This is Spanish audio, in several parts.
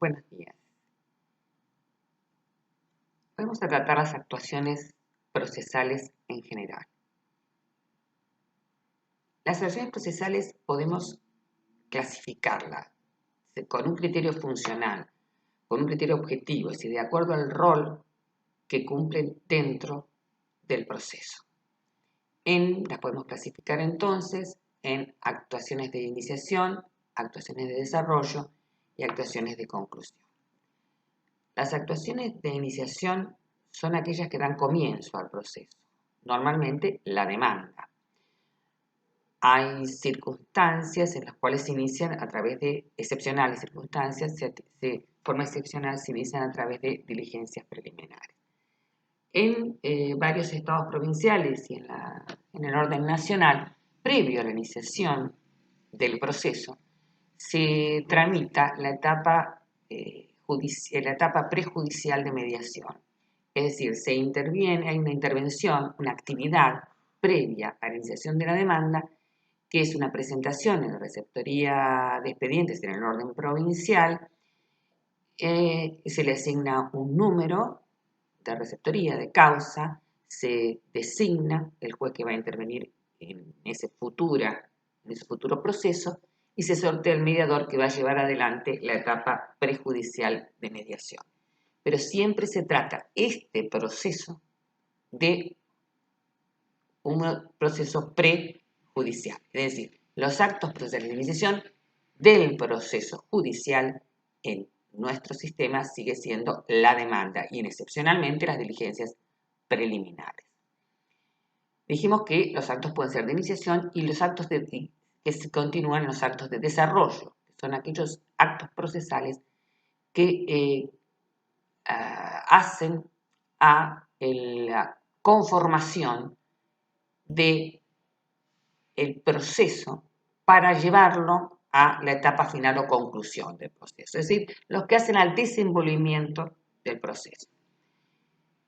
Buenos días. Vamos a tratar las actuaciones procesales en general. Las actuaciones procesales podemos clasificarlas con un criterio funcional, con un criterio objetivo, es decir, de acuerdo al rol que cumplen dentro del proceso. Las podemos clasificar entonces en actuaciones de iniciación, actuaciones de desarrollo y actuaciones de conclusión. Las actuaciones de iniciación son aquellas que dan comienzo al proceso, normalmente la demanda. Hay circunstancias en las cuales se inician a través de excepcionales circunstancias, de forma excepcional se inician a través de diligencias preliminares. En varios estados provinciales y en el orden nacional, previo a la iniciación del proceso, se tramita la etapa prejudicial de mediación. Es decir, se interviene, hay una intervención, una actividad previa a la iniciación de la demanda, que es una presentación en la receptoría de expedientes en el orden provincial, se le asigna un número de receptoría, de causa, se designa el juez que va a intervenir en ese futuro proceso y se sortea el mediador que va a llevar adelante la etapa prejudicial de mediación. Pero siempre se trata este proceso de un proceso prejudicial, es decir, los actos procesales de iniciación del proceso judicial en nuestro sistema sigue siendo la demanda y excepcionalmente las diligencias preliminares. Dijimos que los actos pueden ser de iniciación y los actos que se continúan los actos de desarrollo, que son aquellos actos procesales que hacen a la conformación del proceso para llevarlo a la etapa final o conclusión del proceso, es decir, los que hacen al desenvolvimiento del proceso.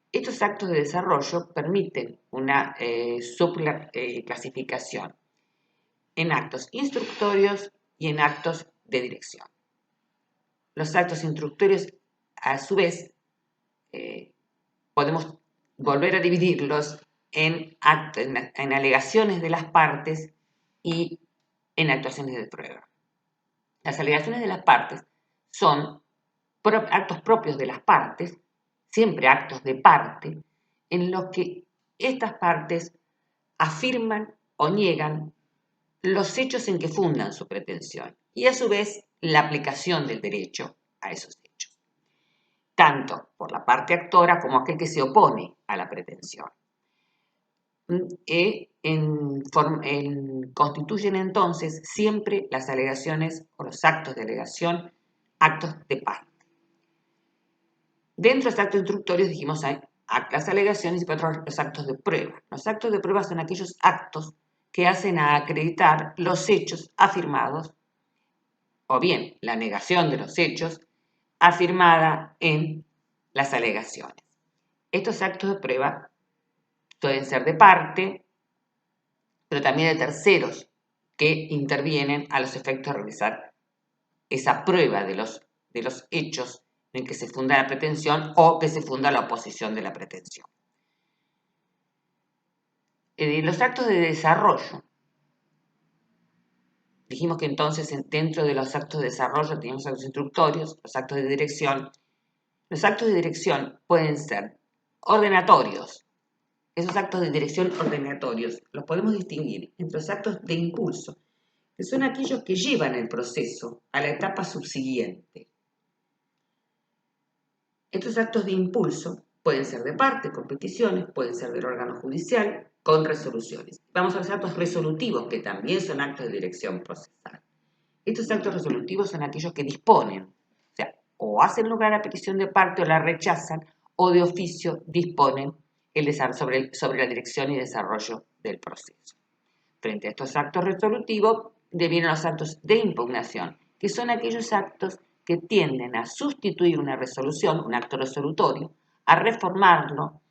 Estos actos de desarrollo permiten una subclasificación en actos instructorios y en actos de dirección. Los actos instructorios, a su vez, podemos volver a dividirlos en alegaciones de las partes y en actuaciones de prueba. Las alegaciones de las partes son actos propios de las partes, siempre actos de parte, en los que estas partes afirman o niegan los hechos en que fundan su pretensión y a su vez la aplicación del derecho a esos hechos, tanto por la parte actora como aquel que se opone a la pretensión. Constituyen entonces siempre las alegaciones o los actos de alegación actos de parte. Dentro de los actos instructorios dijimos hay las alegaciones y por otro los actos de prueba. Los actos de prueba son aquellos actos que hacen a acreditar los hechos afirmados o bien la negación de los hechos afirmada en las alegaciones. Estos actos de prueba pueden ser de parte, pero también de terceros que intervienen a los efectos de realizar esa prueba de los hechos en que se funda la pretensión o que se funda la oposición de la pretensión. Los actos de desarrollo. Dijimos que entonces dentro de los actos de desarrollo teníamos actos instructorios, los actos de dirección. Los actos de dirección pueden ser ordenatorios. Esos actos de dirección ordenatorios los podemos distinguir entre los actos de impulso, que son aquellos que llevan el proceso a la etapa subsiguiente. Estos actos de impulso pueden ser de parte, con peticiones, pueden ser del órgano judicial, con resoluciones. Vamos a los actos resolutivos, que también son actos de dirección procesal. Estos actos resolutivos son aquellos que disponen, o sea, o hacen lugar a la petición de parte o la rechazan, o de oficio disponen sobre la dirección y desarrollo del proceso. Frente a estos actos resolutivos, devienen los actos de impugnación, que son aquellos actos que tienden a sustituir una resolución, un acto resolutorio, a reformarlo,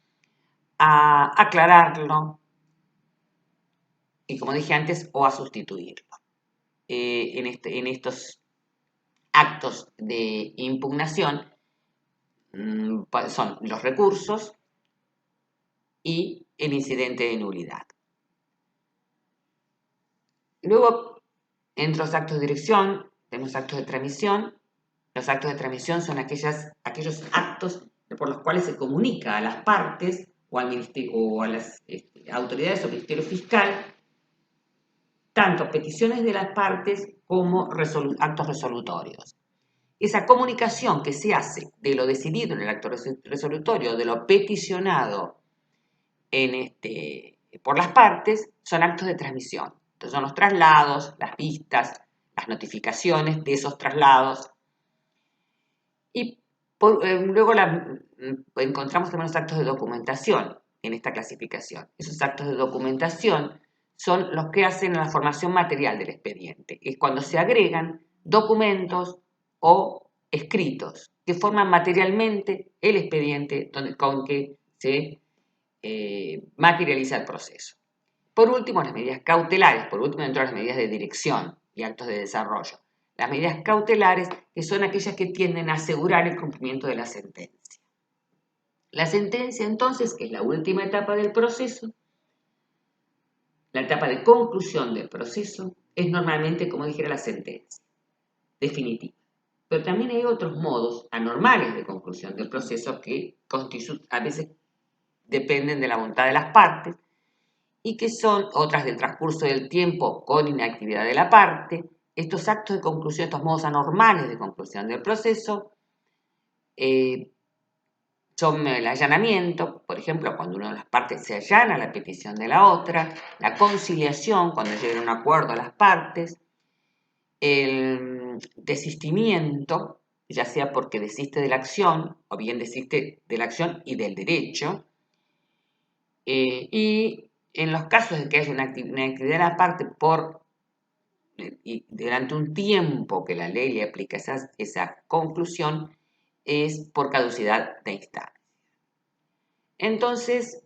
a aclararlo y, como dije antes, o a sustituirlo. En estos actos actos de impugnación son los recursos y el incidente de nulidad. Luego, entre los actos de dirección, tenemos actos de transmisión. Los actos de transmisión son aquellos actos por los cuales se comunica a las partes o al ministerio, o a las autoridades o Ministerio Fiscal, tanto peticiones de las partes como actos resolutorios. Esa comunicación que se hace de lo decidido en el acto resolutorio, de lo peticionado por las partes, son actos de transmisión. Entonces son los traslados, las vistas, las notificaciones de esos traslados. Y luego encontramos también los actos de documentación en esta clasificación. Esos actos de documentación son los que hacen la formación material del expediente. Es cuando se agregan documentos o escritos que forman materialmente el expediente con que se materializa el proceso. Por último, las medidas cautelares. Por último, dentro de las medidas de dirección y actos de desarrollo. Las medidas cautelares, que son aquellas que tienden a asegurar el cumplimiento de la sentencia. La sentencia, entonces, que es la última etapa del proceso, la etapa de conclusión del proceso, es normalmente, como dijera, la sentencia definitiva. Pero también hay otros modos anormales de conclusión del proceso que a veces dependen de la voluntad de las partes y que son otras del transcurso del tiempo con inactividad de la parte. Estos actos de conclusión, estos modos anormales de conclusión del proceso, son el allanamiento, por ejemplo, cuando una de las partes se allana la petición de la otra, la conciliación, cuando llegan a un acuerdo a las partes, el desistimiento, ya sea porque desiste de la acción o bien desiste de la acción y del derecho, y en los casos de que haya una actividad de la parte y durante un tiempo que la ley le aplica esa conclusión, es por caducidad de instancia. Entonces,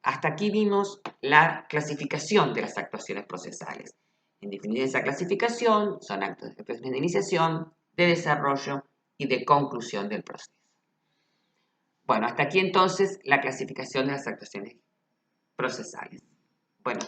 hasta aquí vimos la clasificación de las actuaciones procesales. En definitiva, esa clasificación son actos de iniciación, de desarrollo y de conclusión del proceso. Bueno, hasta aquí entonces la clasificación de las actuaciones procesales. Bueno.